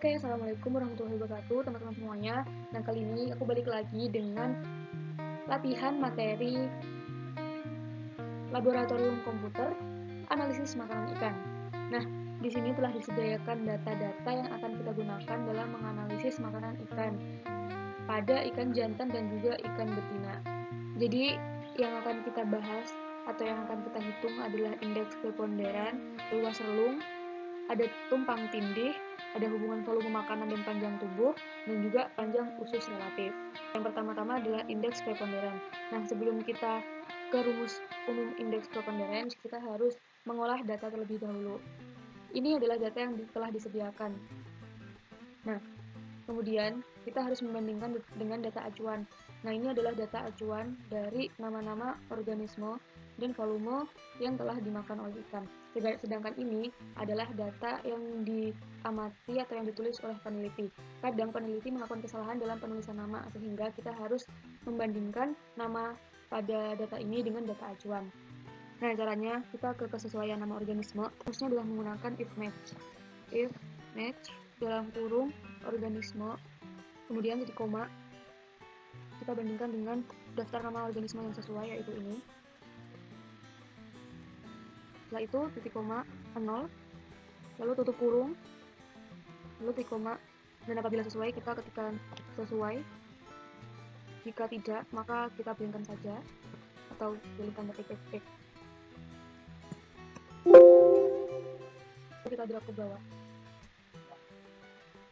Oke, assalamualaikum warahmatullahi wabarakatuh, teman-teman semuanya. Nah, kali ini aku balik lagi dengan latihan materi laboratorium komputer analisis makanan ikan. Nah, di sini telah disediakan data-data yang akan kita gunakan dalam menganalisis makanan ikan pada ikan jantan dan juga ikan betina. Jadi, yang akan kita bahas atau yang akan kita hitung adalah indeks preponderan, luas relung, ada tumpang tindih, ada hubungan volume makanan dan panjang tubuh, dan juga panjang usus relatif. Yang pertama-tama adalah indeks preponderan. Nah, sebelum kita ke rumus umum indeks preponderan, kita harus mengolah data terlebih dahulu. Ini adalah data yang telah disediakan. Nah, kemudian kita harus membandingkan dengan data acuan. Nah, ini adalah data acuan dari nama-nama organisme dan volume yang telah dimakan oleh ikan. Sedangkan ini adalah data yang diamati atau yang ditulis oleh peneliti. Kadang peneliti melakukan kesalahan dalam penulisan nama, sehingga kita harus membandingkan nama pada data ini dengan data acuan. Nah, caranya kita ke kesesuaian nama organisme, harusnya adalah menggunakan if match. If match dalam kurung organisme, kemudian titik koma, kita bandingkan dengan daftar nama organisme yang sesuai, yaitu ini. Setelah itu titik koma 0, lalu tutup kurung, lalu titik koma, dan apabila sesuai kita ketikkan sesuai. Jika tidak, maka kita pilihkan saja atau pilihkan titik. Kita drag ke bawah.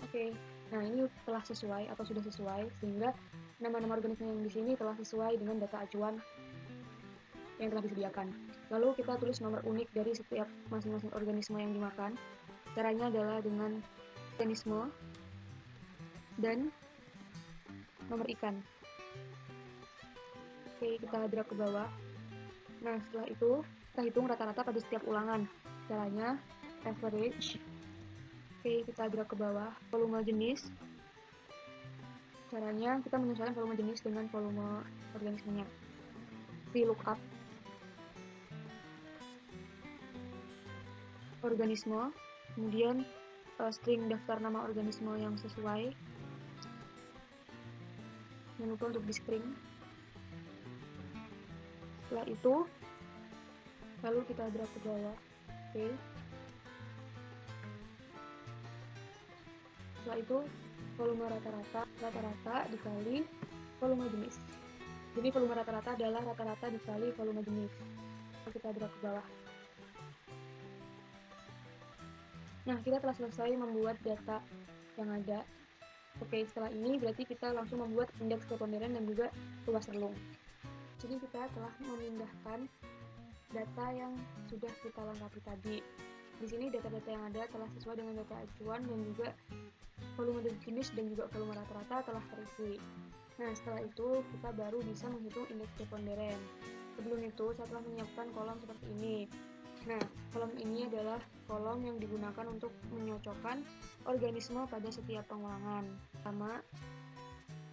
Oke, nah ini telah sesuai atau sudah sesuai, sehingga nama-nama organisme yang di sini telah sesuai dengan data acuan yang telah disediakan. Lalu kita tulis nomor unik dari setiap masing-masing organisme yang dimakan. Caranya adalah dengan organisme dan nomor ikan. Oke, kita drag ke bawah. Nah, setelah itu kita hitung rata-rata pada setiap ulangan. Caranya average. Oke, kita drag ke bawah. Volume jenis. Caranya kita menyesuaikan volume jenis dengan volume organismenya. VLOOKUP. Organisme, kemudian string daftar nama organisme yang sesuai. Jangan lupa untuk di string. Setelah itu, lalu kita drag ke bawah. Oke. Setelah itu, volume rata-rata dikali volume jenis. Jadi volume rata-rata adalah rata-rata dikali volume jenis. Lalu kita drag ke bawah. Nah, kita telah selesai membuat data yang ada. Oke, setelah ini berarti kita langsung membuat indeks preponderan dan juga luas relung. Jadi kita telah memindahkan data yang sudah kita lengkapi tadi. Di sini data-data yang ada telah sesuai dengan data acuan dan juga volume jenis dan juga volume rata-rata telah terisi. Nah, setelah itu kita baru bisa menghitung indeks preponderan. Sebelum itu, saya telah menyiapkan kolom seperti ini. Nah, kolom ini adalah kolom yang digunakan untuk menyocokkan organisme pada setiap pengulangan. Pertama,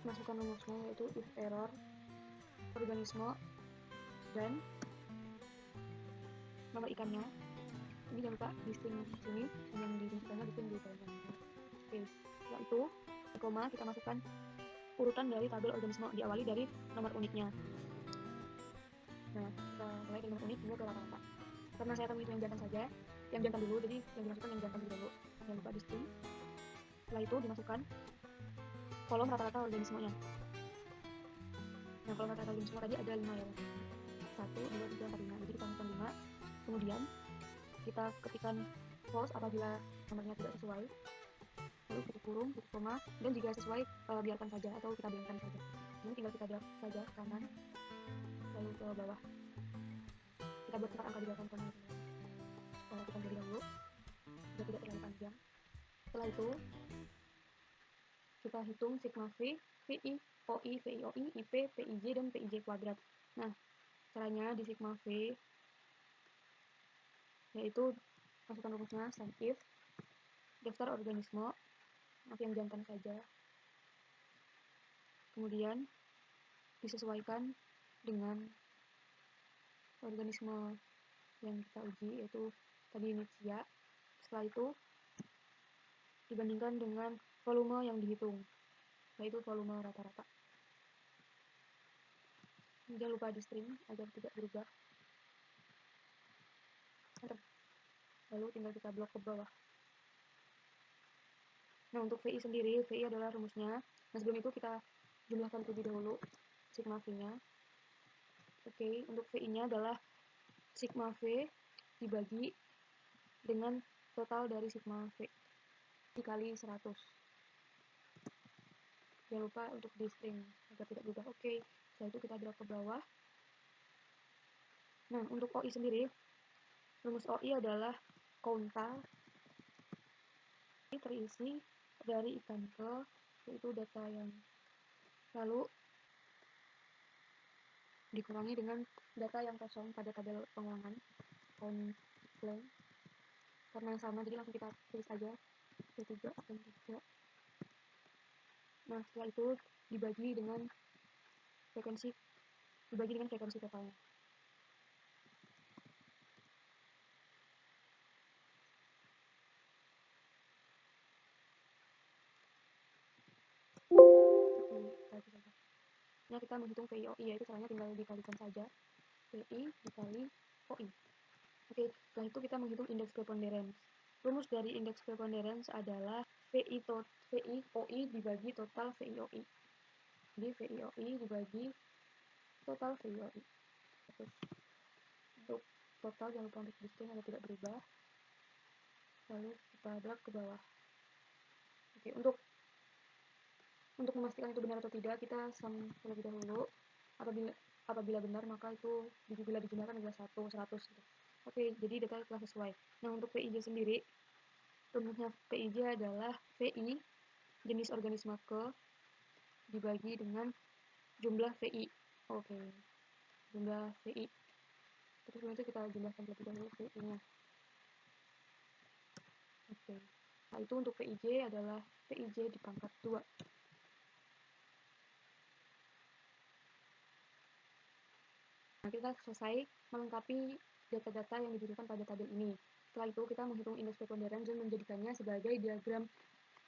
masukkan rumusnya yaitu if error organisme dan nomor ikannya. Ini jangan lupa di string sini, yang dirincikannya di string di bagian. Oke, setelah itu, koma kita masukkan urutan dari tabel organisme, diawali dari nomor uniknya. Nah, kita mulai dari nomor unik hingga ke rata-rata. Karena saya akan menghitung yang jantan saja, yang jantan dulu, jadi yang dimasukkan yang jantan dulu. Jangan lupa di string. Setelah itu dimasukkan kolom rata-rata organismenya. Nah, kolom rata-rata organisme tadi ada 5 ya. 1, 2, 3, 4, 5. Jadi kita masukkan 5. Kemudian kita ketikkan false apabila nomornya tidak sesuai. Lalu tutup kurung, tutup koma, dan jika sesuai biarkan saja atau kita biarkan saja. Ini tinggal kita drag saja ke kanan, lalu ke bawah. Kita buat 4 angka di belakang kanan. Kita lakukan terlebih dahulu, biar tidak terlalu panjang. Setelah itu, kita hitung sigma V, VI, OI, VIOI, IP, PIJ, dan PIJ kuadrat. Nah, caranya di sigma V, yaitu masukkan rumusnya sum if, daftar organisme, yang jantan saja. Kemudian, disesuaikan dengan organisme yang kita uji, yaitu tadi Nexia. Setelah itu dibandingkan dengan volume yang dihitung, yaitu volume rata-rata. Jangan lupa di string agar tidak berubah. Lalu tinggal kita blok ke bawah. Nah, untuk VI sendiri, VI adalah rumusnya. Nah, sebelum itu kita jumlahkan terlebih dahulu sigma V-nya. Oke, untuk VI-nya adalah sigma V dibagi dengan total dari sigma V dikali 100. Jangan lupa untuk di string agar tidak berubah. Oke, setelah itu kita drag ke bawah. Nah, untuk OI sendiri, rumus OI adalah konta terisi dari ikan ke, yaitu data yang lalu dikurangi dengan data yang kosong pada tabel pengulangan count blank. Karena sama, jadi langsung kita tulis aja P3 dan 3. Nah, setelah itu dibagi dengan frekuensi totalnya. Oke, kita itu saja. Nah, kita menghitung VI-OI, yaitu caranya tinggal dikalikan saja VI dikali OI. Oke, setelah itu kita menghitung indeks preponderance. Rumus dari indeks preponderance adalah VI OI dibagi total VI OI. Jadi VI OI dibagi total VI OI. Terus untuk total jangan lupa untuk distinct agar tidak berubah. Lalu kita drag ke bawah. Oke, untuk memastikan itu benar atau tidak, kita sum terlebih dahulu. Apabila benar, maka itu bila dijumlahkan adalah 100 gitu. Oke, jadi data telah sesuai. Nah, untuk PIJ sendiri, rumusnya PIJ adalah VI jenis organisme ke dibagi dengan jumlah VI. Oke, jumlah VI. Terus itu kita jumlahkan terlebih dahulu VI-nya. Oke. Nah, itu untuk PIJ adalah PIJ di pangkat 2. Nah, kita selesai melengkapi data-data yang dibutuhkan pada tabel ini. Setelah itu, kita menghitung indeks preponderance dan menjadikannya sebagai diagram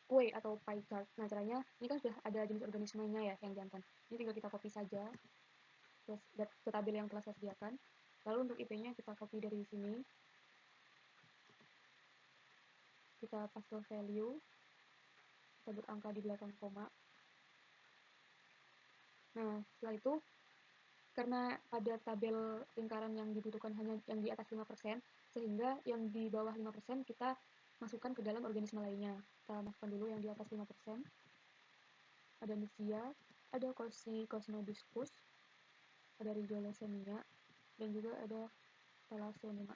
kue atau pie chart. Nah, caranya, ini kan sudah ada jenis organismenya ya yang jantan. Ini tinggal kita copy saja ke tabel yang telah saya sediakan. Lalu untuk IP-nya kita copy dari sini. Kita paste value. Kita buat angka di belakang koma. Nah, setelah itu, karena pada tabel lingkaran yang dibutuhkan hanya yang di atas 5%, sehingga yang di bawah 5% kita masukkan ke dalam organisme lainnya. Kita masukkan dulu yang di atas 5%. Ada Nisia, ada Cosmodiscus, ada Rigolosemia, dan juga ada Thalassonemia.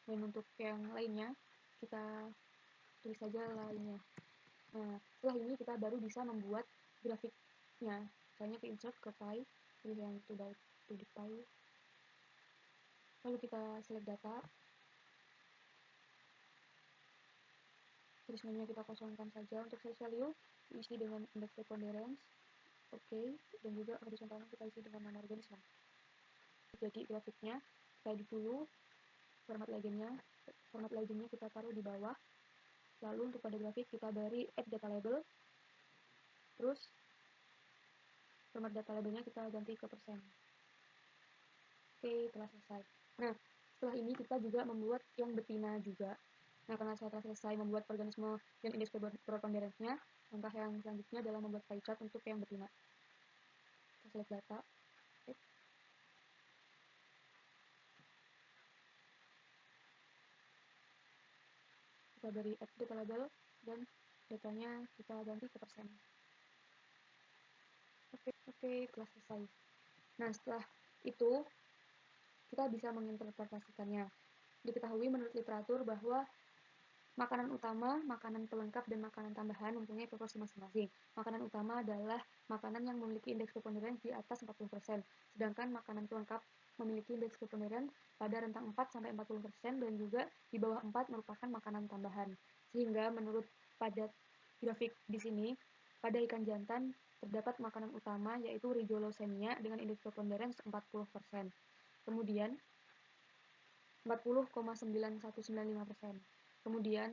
Dan untuk yang lainnya, kita tulis saja lainnya. Nah, setelah ini kita baru bisa membuat grafiknya. Misalnya ke insert ke pie, pilih yang to the pie. Lalu kita select data. Terus menu kita kosongkan saja. Untuk size value diisi dengan indeks preponderance. Oke, dan juga horizontalnya kita isi dengan nama organisme. Jadi grafiknya kita edit dulu. Format legendnya kita taruh di bawah. Lalu untuk pada grafik kita beri add data label. Terus format data labelnya kita ganti ke persen. Oke, telah selesai. Nah, setelah ini kita juga membuat yang betina juga. Nah, karena saya telah selesai membuat organisme dan indeks preponderance-nya, langkah yang selanjutnya adalah membuat pie chart untuk yang betina. Kita select data. Kita beri add data label dan datanya kita ganti ke persen. Oke, telah selesai. Nah, setelah itu kita bisa menginterpretasikannya. Diketahui menurut literatur bahwa makanan utama, makanan pelengkap, dan makanan tambahan mempunyai proporsi masing-masing. Makanan utama adalah makanan yang memiliki indeks preponderance di atas 40%, sedangkan makanan pelengkap memiliki indeks preponderance pada rentang 4-40% dan juga di bawah 4 merupakan makanan tambahan. Sehingga menurut pada grafik di sini, pada ikan jantan terdapat makanan utama yaitu Rigolosemia dengan indeks preponderance 40%. Kemudian 40,9195%. Kemudian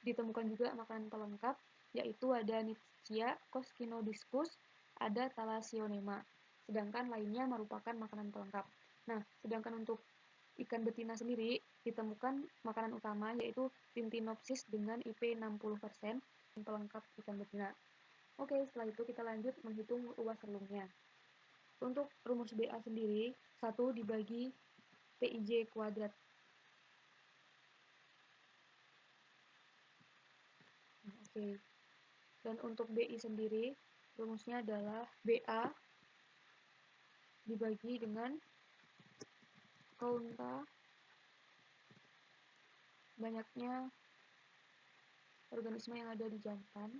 ditemukan juga makanan pelengkap, yaitu ada Nitschia, Coscinodiscus, ada Thalassionema. Sedangkan lainnya merupakan makanan pelengkap. Nah, sedangkan untuk ikan betina sendiri ditemukan makanan utama yaitu Tintinopsis dengan IP 60% pelengkap ikan betina. Oke, setelah itu kita lanjut menghitung luas relungnya. Untuk rumus BA sendiri, 1 dibagi PIJ kuadrat. Oke. Dan untuk BI sendiri, rumusnya adalah BA dibagi dengan kaunta banyaknya organisme yang ada di jantan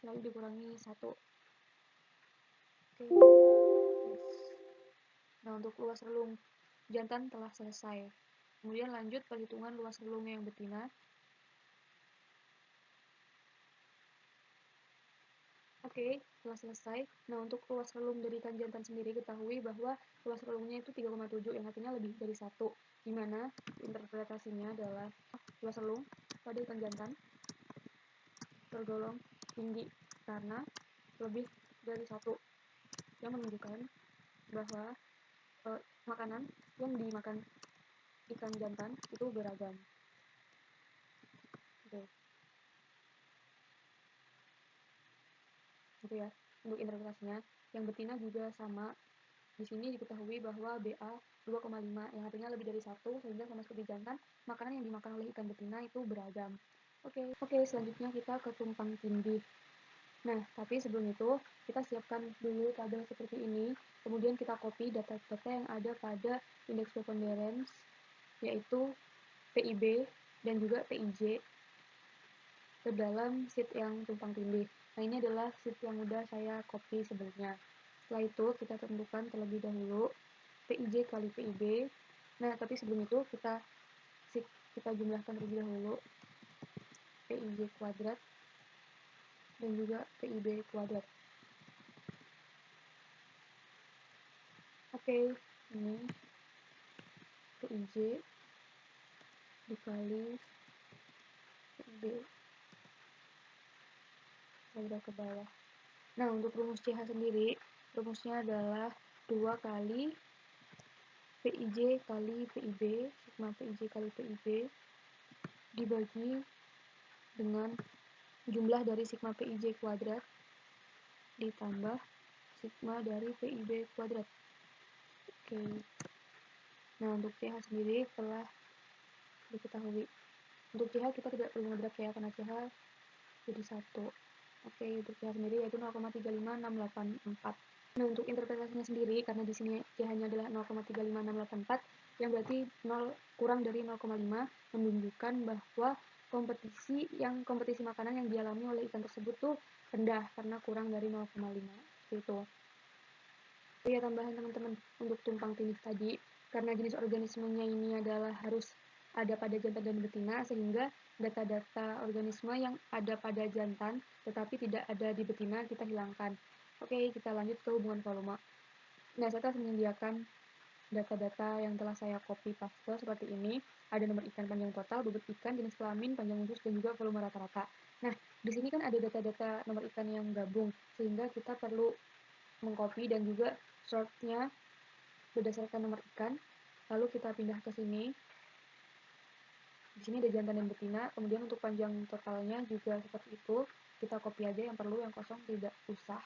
lalu dikurangi 1. Oke, yes. Nah, untuk luas relung jantan telah selesai. Kemudian lanjut perhitungan luas relung yang betina. Oke, telah selesai. Nah, untuk luas relung dari ikan jantan sendiri ketahui bahwa luas relungnya itu 3,7 yang artinya lebih dari 1. Dimana interpretasinya adalah luas relung pada ikan jantan tergolong tinggi karena lebih dari 1, yang menunjukkan bahwa makanan yang dimakan ikan jantan itu beragam. Oke. Gitu ya untuk interpretasinya. Yang betina juga sama. Di sini diketahui bahwa BA 2,5 yang artinya lebih dari 1, sehingga sama seperti jantan, makanan yang dimakan oleh ikan betina itu beragam. Oke, selanjutnya kita ke tumpang tindih. Nah, tapi sebelum itu kita siapkan dulu tabel seperti ini, kemudian kita copy data-data yang ada pada indeks preponderance, yaitu PIB dan juga PIJ ke dalam sheet yang tumpang tindih. Nah, ini adalah sheet yang udah saya copy sebelumnya. Setelah itu kita tentukan terlebih dahulu PIJ kali PIB. Nah, tapi sebelum itu kita jumlahkan terlebih dahulu PIJ kuadrat dan juga PIB kuadrat. Oke, ini PIJ dikali PIB kuadrat ke bawah. Nah, untuk rumus CH sendiri, rumusnya adalah 2 kali PIJ kali PIB, sigma PIJ kali PIB, dibagi dengan jumlah dari sigma PIJ kuadrat, ditambah sigma dari PIB kuadrat. Oke. Nah, untuk CH sendiri telah diketahui. Untuk CH kita tidak perlu ngedrop ya, karena CH jadi 1. Oke, untuk CH sendiri yaitu 0,35684. Nah, untuk interpretasinya sendiri, karena di sini CH-nya adalah 0,35684, yang berarti 0 kurang dari 0,5 menunjukkan bahwa kompetisi makanan yang dialami oleh ikan tersebut tuh rendah karena kurang dari 0,5. Gitu. Ya, tambahan teman-teman untuk tumpang tindih tadi, karena jenis organismenya ini adalah harus ada pada jantan dan betina, sehingga data-data organisme yang ada pada jantan tetapi tidak ada di betina kita hilangkan. Oke, kita lanjut ke hubungan volume. Nah, saya telah menyediakan data-data yang telah saya copy paste seperti ini. Ada nomor ikan, panjang total, bobot ikan, jenis kelamin, panjang usus, dan juga volume rata-rata. Nah, di sini kan ada data-data nomor ikan yang gabung, sehingga kita perlu mengcopy dan juga sortnya berdasarkan nomor ikan. Lalu kita pindah ke sini. Di sini ada jantan dan betina. Kemudian untuk panjang totalnya juga seperti itu. Kita copy aja yang perlu, yang kosong tidak usah.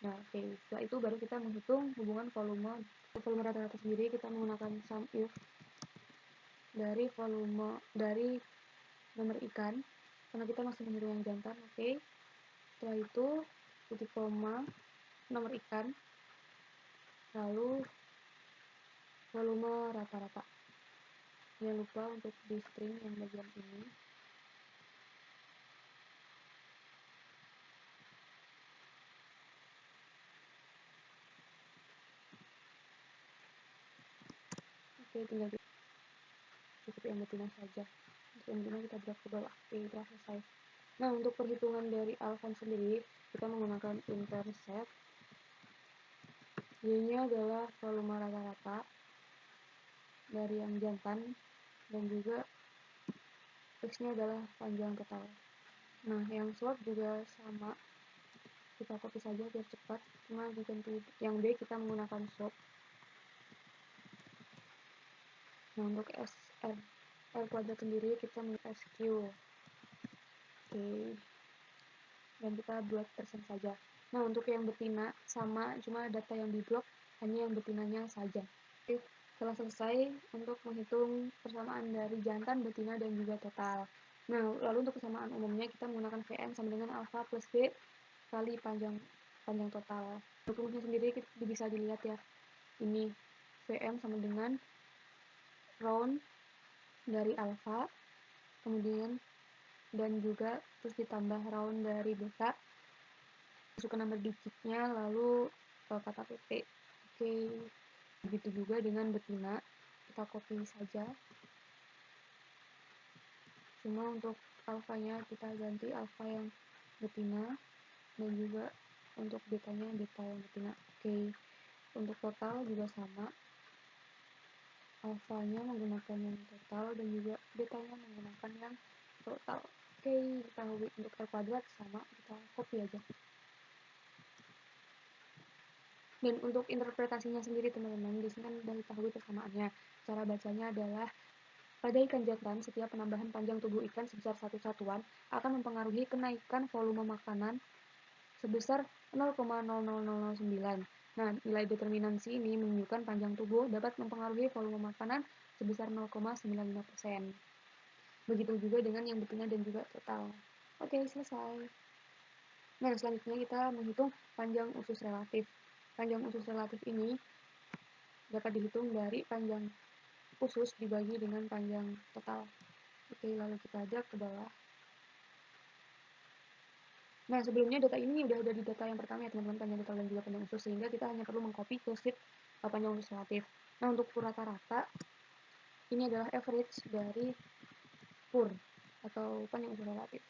Nah, oke. Setelah itu baru kita menghitung hubungan volume rata-rata sendiri. Kita menggunakan sum if dari nomor ikan, karena kita masih menghitung yang jantan. Oke. Setelah itu titik koma nomor ikan, lalu volume rata-rata. Jangan lupa untuk di string yang bagian ini. Oke, tinggal cukup yang betina saja. Untuk yang betina kita drag ke bawah. Oke, telah selesai. Nah, untuk perhitungan dari Alphonse sendiri, kita menggunakan intercept. Y-nya adalah volume rata-rata dari yang jantan dan juga X-nya adalah panjang total. Nah, yang swap juga sama, kita copy saja biar cepat, cuma diganti yang B kita menggunakan swap. Nah, untuk R kuadrat sendiri kita menggunakan SQ. Oke, dan kita buat persen saja. Nah, untuk yang betina sama, cuma data yang di blok hanya yang betinanya saja. Oke, telah selesai untuk menghitung persamaan dari jantan, betina, dan juga total. Nah, lalu untuk persamaan umumnya kita menggunakan Vn sama dengan alfa plus B kali panjang total. Untuk rumusnya sendiri bisa dilihat ya. Ini Vm sama dengan round dari alfa, kemudian dan juga terus ditambah round dari beta, masukkan nomor digitnya, lalu kata pp. Oke, begitu juga dengan betina, kita copy saja, cuma untuk alfanya kita ganti alfa yang betina dan juga untuk betanya beta yang betina. Oke, untuk total juga sama, alfanya menggunakan yang total dan juga betanya menggunakan yang total. Oke, diketahui untuk R kuadrat sama, kita copy aja. Dan untuk interpretasinya sendiri teman-teman, di sini kan sudah diketahui persamaannya. Cara bacanya adalah pada ikan jantan, setiap penambahan panjang tubuh ikan sebesar 1 satuan akan mempengaruhi kenaikan volume makanan sebesar 0,00009. Nah, nilai determinansi ini menunjukkan panjang tubuh dapat mempengaruhi volume makanan sebesar 0,95%. Begitu juga dengan yang betina dan juga total. Oke, selesai. Nah, selanjutnya kita menghitung panjang usus relatif. Panjang usus relatif ini dapat dihitung dari panjang usus dibagi dengan panjang total. Oke, lalu kita ajak ke bawah. Nah, sebelumnya data ini udah ada di data yang pertama ya teman-teman, panjang total dan juga panjang usus, sehingga kita hanya perlu mengcopy ke sheet panjang usus relatif. Nah, untuk rata-rata ini adalah average dari PUR atau panjang usus relatif.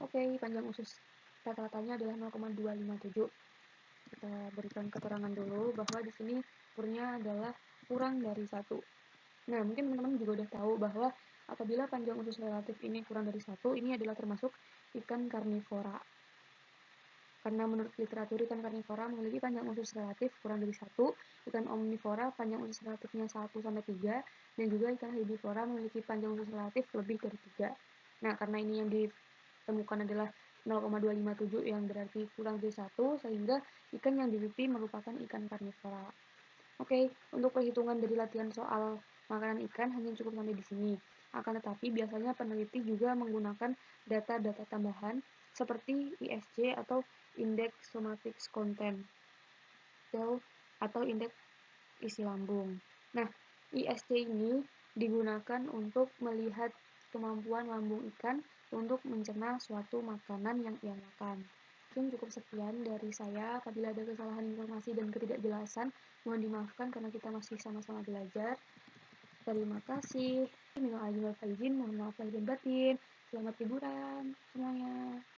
Oke, panjang usus rata-ratanya adalah 0,257. Kita berikan keterangan dulu bahwa di sini PUR-nya adalah kurang dari 1. Nah, mungkin teman-teman juga udah tahu bahwa apabila panjang usus relatif ini kurang dari 1, ini adalah termasuk ikan karnivora. Karena menurut literatur ikan karnivora memiliki panjang usus relatif kurang dari 1, ikan omnivora panjang usus relatifnya 1-3, dan juga ikan herbivora memiliki panjang usus relatif lebih dari 3. Nah, karena ini yang ditemukan adalah 0,257 yang berarti kurang dari 1, sehingga ikan yang diliti merupakan ikan karnivora. Oke, untuk perhitungan dari latihan soal makanan ikan hanya cukup sampai di sini. Akan tetapi biasanya peneliti juga menggunakan data-data tambahan seperti ISC atau Indeks Somatic Content atau indeks isi lambung. Nah, ISC ini digunakan untuk melihat kemampuan lambung ikan untuk mencerna suatu makanan yang ia makan. Mungkin cukup sekian dari saya. Apabila ada kesalahan informasi dan ketidakjelasan, mohon dimaafkan karena kita masih sama-sama belajar. Terima kasih. Minal aidin wal faizin, mohon maaf lahir dan batin. Selamat liburan semuanya.